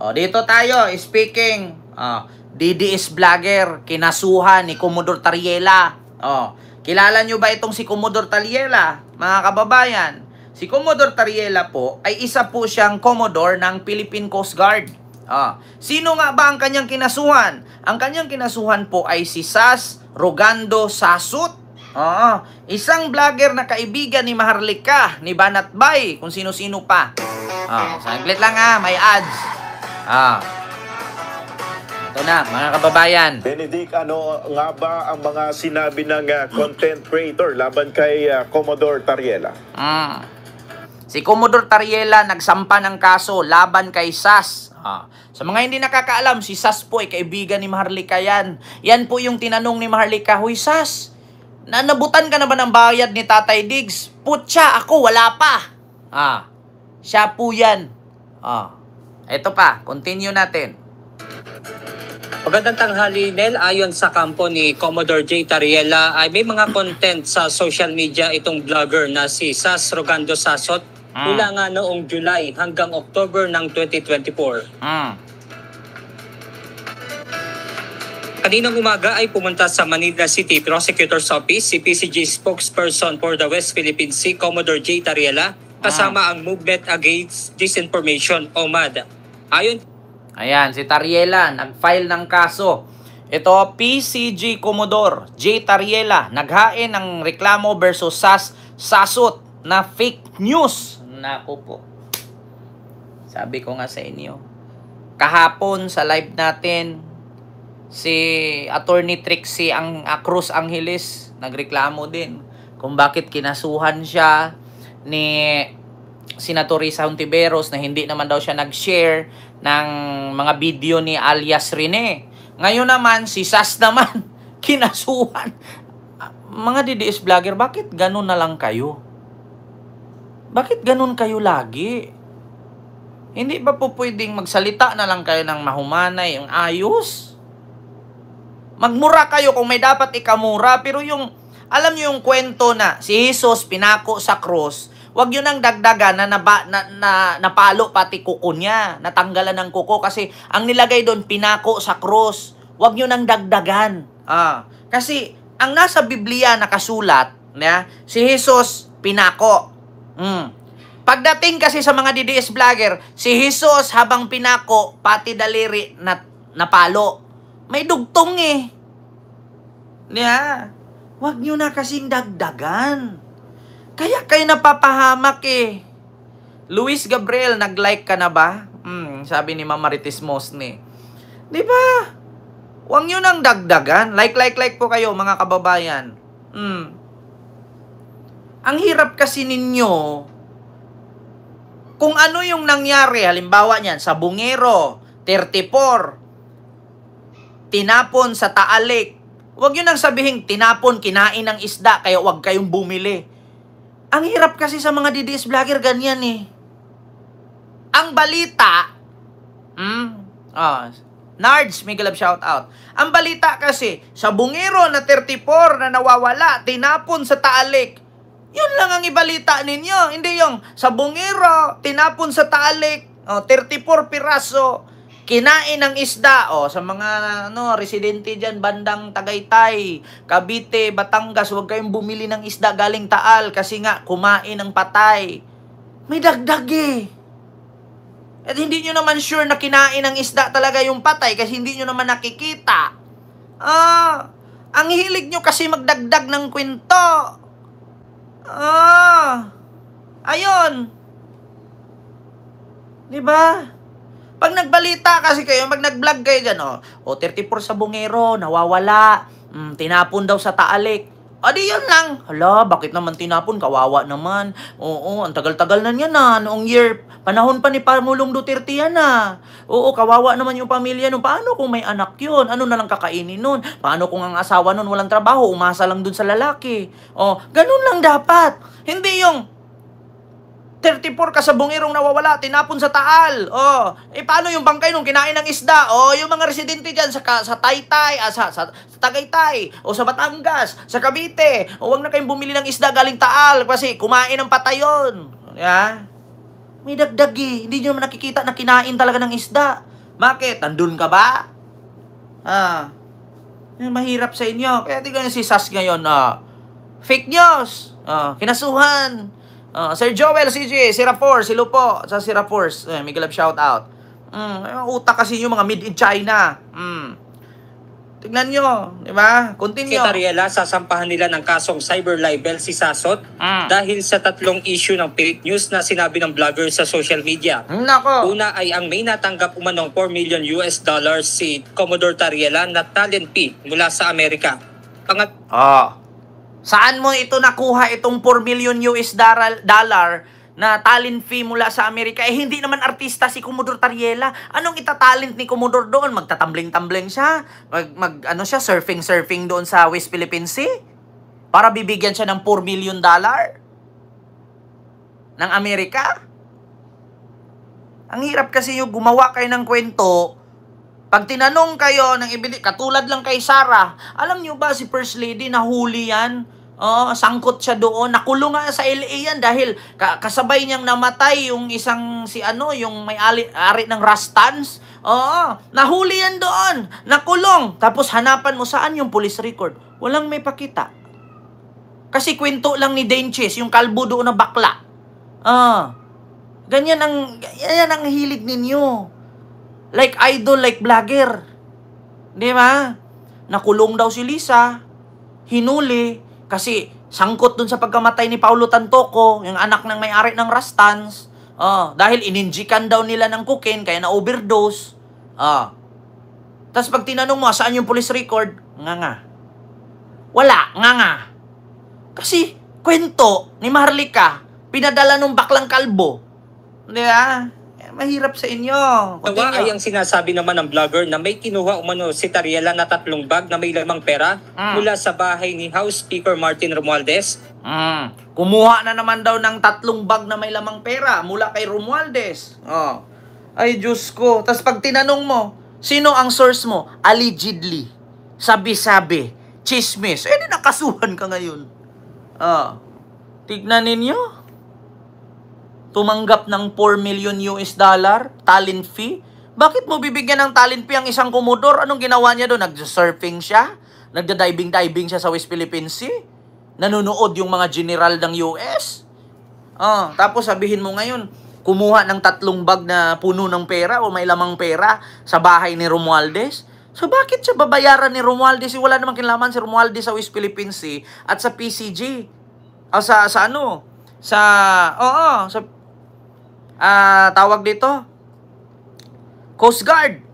O, dito tayo, speaking, DDS vlogger, kinasuhan ni Commodore Tariela. Kilala nyo ba itong si Commodore Tariela, mga kababayan? Si Commodore Tariela po ay isa po siyang Commodore ng Philippine Coast Guard. Sino nga ba ang kanyang kinasuhan? Ang kanyang kinasuhan po ay si Sas Rogando Sasut. Isang vlogger na kaibigan ni Maharlika, ni Banat Bay, kung sino-sino pa. Saglit lang may ads. Ito na, mga kababayan. Benedict, ano nga ba ang mga sinabi ng content creator laban kay Commodore Tariela? Si Commodore Tariela nagsampa ng kaso laban kay Sas. Sa mga hindi nakakaalam, si Sas po ay kaibigan ni Maharlika yan. Yan po yung tinanong ni Maharlika, "Huy Sas, nabutan ka na ba ng bayad ni Tatay Diggs?" "Putya, ako wala pa." Siya po yan. Ito pa, continue natin. Magandang tanghali, Nel. Ayon sa kampo ni Commodore J. Tariela, ay may mga content sa social media itong vlogger na si Sas Rogando Sasot mula nga noong July hanggang October ng 2024. Kaninang umaga ay pumunta sa Manila City Prosecutor's Office si PCG spokesperson for the West Philippine Sea, Commodore J. Tariela, kasama ang Movement Against Disinformation o MAD. Ayan, si Tariela nag-file ng kaso. Ito, PCG Commodore J. Tariela naghain ng reklamo versus Sas Sasut na fake news. Naku po. Sabi ko nga sa inyo, kahapon sa live natin, si Attorney Trixie Cruz Angeles nagreklamo din kung bakit kinasuhan siya ni Senator Risa Hontiveros na hindi naman daw siya nag-share ng mga video ni alias Rene. Ngayon naman, si Sas naman, kinasuhan. Mga DDS vlogger, bakit ganun na lang kayo? Bakit ganun kayo lagi? Hindi ba po pwedeng magsalita na lang kayo ng mahumanay, yung ayos? Magmura kayo kung may dapat ikamura, pero yung, alam nyo yung kwento na si Jesus pinako sa cross, wag yun ang dagdagan na napalo pati kuko niya, natanggalan ng kuko, kasi ang nilagay doon pinako sa cross. Wag yun ang dagdagan. Kasi ang nasa Biblia nakasulat, si Jesus pinako. Pagdating kasi sa mga DDS vlogger, si Jesus habang pinako, pati daliri napalo. May dugtong Wag nyo na kasing dagdagan. Kaya kayo napapahamak Luis Gabriel, nag-like ka na ba? Sabi ni Mama Ritis Mosne. Di ba? Huwag nyo nang dagdagan. Like po kayo, mga kababayan. Ang hirap kasi ninyo, kung ano yung nangyari, halimbawa niyan, sa Bungero, 34, tinapon sa Taalik. Huwag nyo nang sabihin, tinapon, kinain ng isda, kaya huwag kayong bumili. Ang hirap kasi sa mga DDS vlogger, ganyan Ang balita, Nards, Miguel shout out. Ang balita kasi, sa Bungero na 34 na nawawala, tinapon sa Taalik. Yun lang ang ibalita ninyo. Hindi yung sa Bungero, tinapon sa Taalik, 34 piraso, kinain ng isda. Sa mga residente dyan, bandang Tagaytay, Cavite, Batangas, huwag kayong bumili ng isda galing Taal kasi nga, kumain ng patay. May dagdag At hindi nyo naman sure na kinain ng isda talaga yung patay kasi hindi nyo naman nakikita. Ang hilig nyo kasi magdagdag ng kwento. Ayun. Diba? Pag nagbalita kasi kayo, pag nag-vlog kayo dyan, 34 sa Bungero, nawawala, tinapon daw sa Taalik. Di yun lang. Hala, bakit naman tinapon? Kawawa naman. Oo, ang tagal-tagal na niya noong year. Panahon pa ni Pangulong Duterte yan Oo, kawawa naman yung pamilya nun. Paano kung may anak yun? Ano na lang kakainin nun? Paano kung ang asawa nun walang trabaho? Umasa lang dun sa lalaki. Ganun lang dapat. Hindi yung 34 ka sa Bungerong nawawala, tinapon sa Taal. Paano yung bangkay nung kinain ng isda? Yung mga residente dyan sa Taytay, sa Tagaytay, sa Batangas, sa Cavite. Huwag na kayong bumili ng isda galing Taal kasi kumain ng patay yun. May dagdag eh. Hindi nyo naman nakikita na kinain talaga ng isda. Bakit? Nandun ka ba? Mahirap sa inyo. Kaya tignan nyo si Sas ngayon. Fake news. Kinasuhan. Sir Joel, CJ, si Rapor, si Lupo, sa si Rapor. May galab shout out. Utak kasi yung mga made in China. Tignan nyo, di ba? Continue. Kay Tariela, sasampahan nila ng kasong cyber libel si Sasot dahil sa 3 issue ng fake news na sinabi ng vlogger sa social media. Nako. Una ay ang may natanggap umanong $4 million si Commodore Tariela na talent fee mula sa Amerika. Saan mo ito nakuha itong 4 million dollar na talent fee mula sa Amerika? Hindi naman artista si Commodore Tariela. Anong itatalent ni Commodore doon? Magtatambling-tambling siya? Surfing doon sa West Philippine Sea? Para bibigyan siya ng 4 million dollar? Ng Amerika? Ang hirap kasi yung gumawa kayo ng kwento. Pag tinanong kayo ng katulad lang kay Sarah, alam niyo ba si First Lady nahuli yan? Sangkot siya doon. Nakulong nga sa LA yan dahil kasabay niyang namatay yung isang yung may-ari ng Rustans. Nahuli yan doon. Nakulong. Tapos hanapan mo saan yung police record. Walang may pakita. Kasi kwento lang ni Denches, yung kalbo doon na bakla. Yan ang hilig ninyo. Like idol, like vlogger. Di ba? Nakulong daw si Lisa. Hinuli. Kasi sangkot dun sa pagkamatay ni Paulo Tantoco, yung anak ng may-ari ng Rustans. Dahil ininjikan daw nila ng cocaine, kaya na-overdose. Tapos pag tinanong mo, saan yung police record? Nga. Wala. Nga. Kasi kwento ni Maharlika, pinadala nung baklang kalbo. Di ba? Mahirap sa inyo. Nawa ay ang sinasabi naman ng vlogger na may kinuha umano si Tariela na 3 bag na may lamang pera mula sa bahay ni House Speaker Martin Romualdez. Kumuha na naman daw ng 3 bag na may lamang pera mula kay Romualdez. Ay, Diyos ko. Tapos pag tinanong mo, sino ang source mo? Allegedly. Sabi-sabi. Chismis. Di nakasuhan ka ngayon. Tignan ninyo. Tumanggap ng 4 million dollar talent fee? Bakit mo bibigyan ng talent fee ang isang Commodore? Anong ginawa niya doon? Nag-surfing siya? Nagda-diving-diving siya sa West Philippine Sea? Nanonood yung mga general ng US? Tapos sabihin mo ngayon, kumuha ng 3 bag na puno ng pera o may lamang pera sa bahay ni Romualdez? So bakit siya babayaran ni Romualdez? Wala namang kinalaman si Romualdez sa West Philippine Sea at sa PCG. Tawag dito, Coast Guard.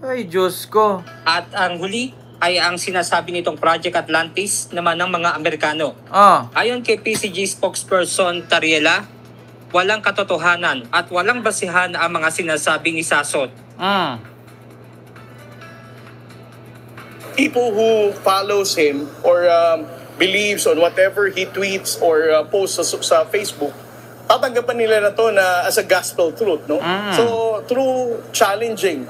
Ay, Diyos ko. At ang huli ay ang sinasabi nitong Project Atlantis naman ng mga Amerikano. Ayon kay PCG spokesperson Tariela, walang katotohanan at walang basihan ang mga sinasabi ni Sasot. People who follows him or believes on whatever he tweets or posts sa Facebook, tatanggapin nila na to na as a gospel truth, no? So, through challenging.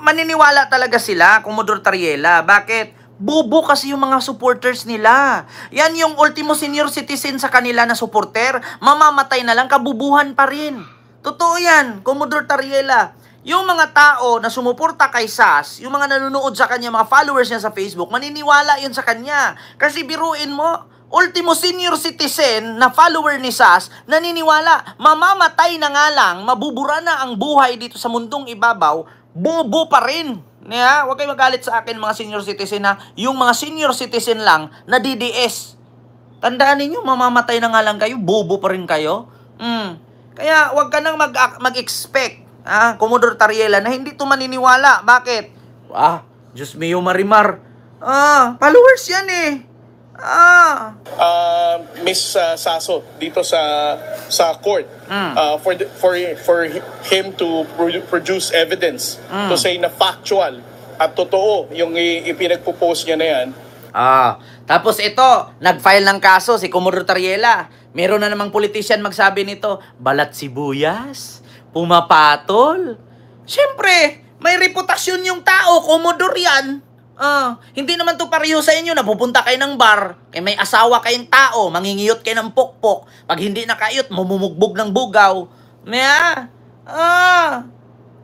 Maniniwala talaga sila, Commodore Tariela. Bakit? Bobo kasi yung mga supporters nila. Yan yung ultimo senior citizen sa kanila na supporter. Mamamatay na lang, kabubuhan pa rin. Totoo yan, Commodore Tariela. Yung mga tao na sumuporta kay Sas, yung mga nanonood sa kanya, mga followers niya sa Facebook, maniniwala yun sa kanya. Kasi biruin mo, ultimo senior citizen na follower ni Sas, naniniwala, mamamatay na nga lang, mabubura na ang buhay dito sa mundong ibabaw, bobo pa rin. Huwag kayo magalit sa akin mga senior citizen na yung mga senior citizen lang na DDS. Tandaan ninyo, mamamatay na nga lang kayo, bobo pa rin kayo. Kaya huwag ka nang mag-expect, Commodore Tariela, na hindi to maniniwala. Bakit? Diyos mio Marimar. Followers yan eh. Miss Sasot dito sa court for him to produce evidence to say na factual at totoo yung ipinagpo-post niya na yan. Tapos ito, nag-file ng kaso si Commodore Tariela. Meron na namang politician magsabi nito, balat sibuyas, pumapatol. Siyempre, may reputasyon yung tao, Commodore yan. Hindi naman to pareho sa inyo na pupunta kayo ng bar, may asawa kayong tao, mangingiyot kayo ng pokpok. Pag hindi nakayot, mamumugbog ng bugaw.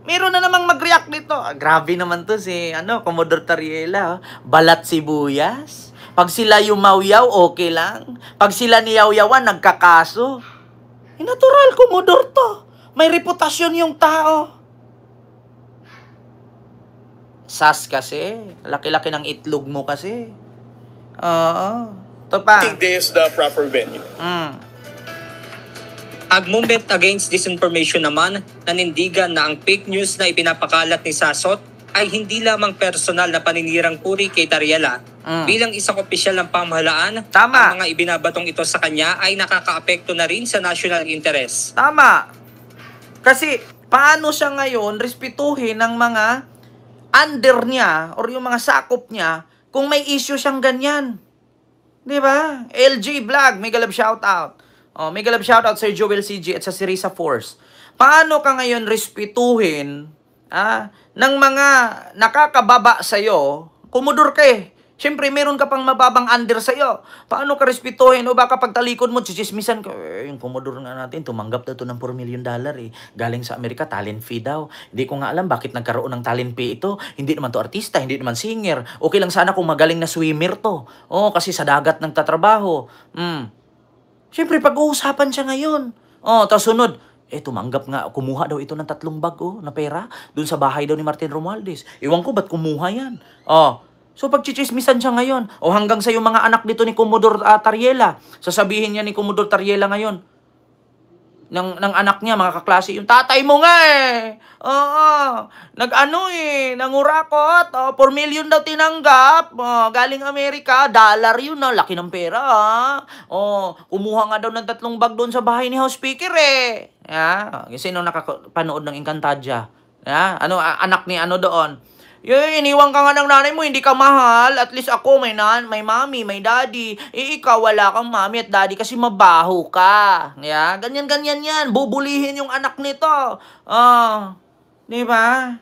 Meron na namang mag-react dito. Grabe naman to si Commodore Tariela. Balat sibuyas. Pag sila yumaw-yaw, okay lang. Pag sila niyaw-yawan, nagkakaso. Natural, Commodore to. May reputasyon yung tao. Sas kasi. Laki-laki ng itlog mo kasi. Ito pa. I think this is the proper venue. Ang movement against disinformation naman, nanindigan na ang fake news na ipinapakalat ni Sasot ay hindi lamang personal na paninirang puri kay Tariela. Bilang isang opisyal ng pamahalaan, Tama. ang mga ibinabatong ito sa kanya ay nakakaapekto na rin sa national interest. Tama. Kasi paano siya ngayon respetuhin ng mga under niya or yung mga sakop niya kung may issue siyang ganyan? Di ba? LG Vlog, mega love shoutout. Mega love shoutout Sir Joel CG at sa Sirisa Force. Paano ka ngayon respetuhin ng mga nakakababa sa'yo? Kumudor ka eh. Siyempre, meron ka pang mababang under sa'yo. Paano ka respetuhin? O baka pagtalikod mo, chichismisan ka, yung Commodore nga natin, tumanggap na to ng $4 million eh. Galing sa Amerika, talent fee daw. Hindi ko nga alam bakit nagkaroon ng talent fee ito. Hindi naman to artista, hindi naman singer. Okay lang sana kung magaling na swimmer to. Kasi sa dagat nagtatrabaho. Siyempre, pag-uusapan siya ngayon. Tapos sunod, tumanggap nga, kumuha daw ito ng 3 bag na pera dun sa bahay daw ni Martin Romualdez. Iwan ko, ba't kumuha yan? So, pagchichismisan siya ngayon. Hanggang sa yung mga anak dito ni Commodore Tariela. Sasabihin niya ni Commodore Tariela ngayon, ng anak niya, mga kaklase, yung tatay mo nga eh. Nangurakot. $4 million daw tinanggap. Galing Amerika, dollar yun na. Laki ng pera kumuha nga daw ng 3 bag doon sa bahay ni House Speaker eh. Sino nakapanood ng Encantadia? Anak ni doon. Iniwan ka nga ng nanay mo, hindi ka mahal. At least ako, may mommy, may daddy. Ikaw, wala kang mommy at daddy kasi mabaho ka. Ganyan-ganyan yan. Bubulihin yung anak nito. Di ba?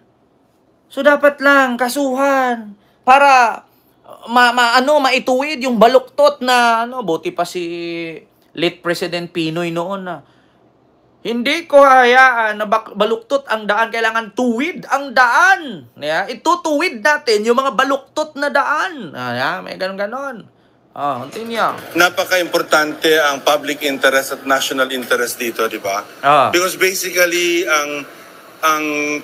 So, dapat lang, kasuhan. Para, maituwid yung baluktot na, buti pa si late President Pinoy noon na, hindi ko hayaan na baluktot ang daan. Kailangan tuwid ang daan. Itutuwid natin yung mga baluktot na daan. May ganon-ganon. Continue. Napaka-importante ang public interest at national interest dito, di ba? Because basically, ang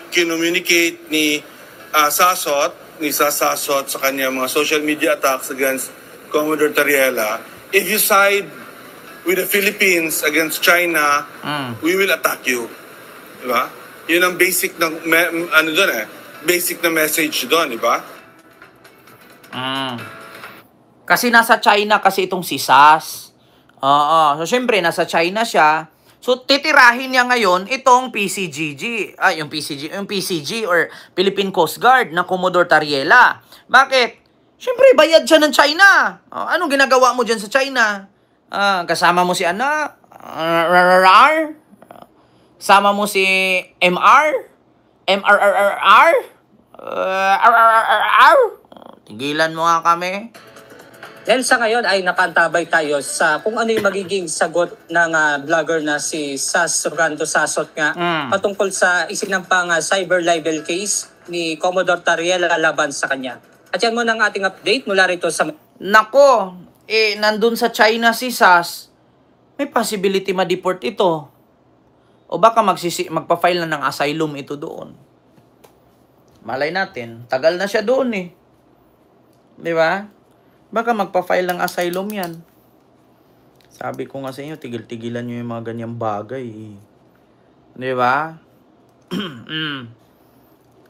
kinommunicate ni Sasot sa kanya mga social media attacks against Commodore Tariela, if you side with the Philippines against China, we will attack you. Diba? Yun ang basic na, basic na message doon, diba? Kasi nasa China kasi itong si Sas. So, syempre, nasa China siya. So, titirahin niya ngayon itong PCGG. Yung PCG or Philippine Coast Guard na Commodore Tariela. Bakit? Syempre, bayad siya ng China. Anong ginagawa mo dyan sa China? Kasama mo si RRR? Sama mo si MR? MRRR? RRR? Tigilan mo nga kami. Dahil sa ngayon ay nakantabay tayo sa kung ano yung magiging sagot ng vlogger na si Sas Rogando Sasot nga patungkol sa isinampang cyber libel case ni Commodore Tariela laban sa kanya. At yan muna ang ating update mula rito sa... Nako, nandun sa China si Sas, may possibility ma-deport ito. O baka magpa-file na ng asylum ito doon. Malay natin, tagal na siya doon eh. Di ba? Baka magpa-file ng asylum yan. Sabi ko nga sa inyo, tigil-tigilan nyo yung mga ganyang bagay eh. Di ba?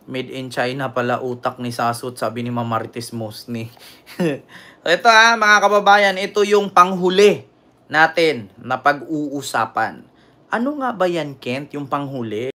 Made in China pala utak ni Sasot, sabi ni Mamarites Mosni. Ito mga kababayan, ito yung panghuli natin na pag-uusapan. Ano nga ba yan, Kent, yung panghuli?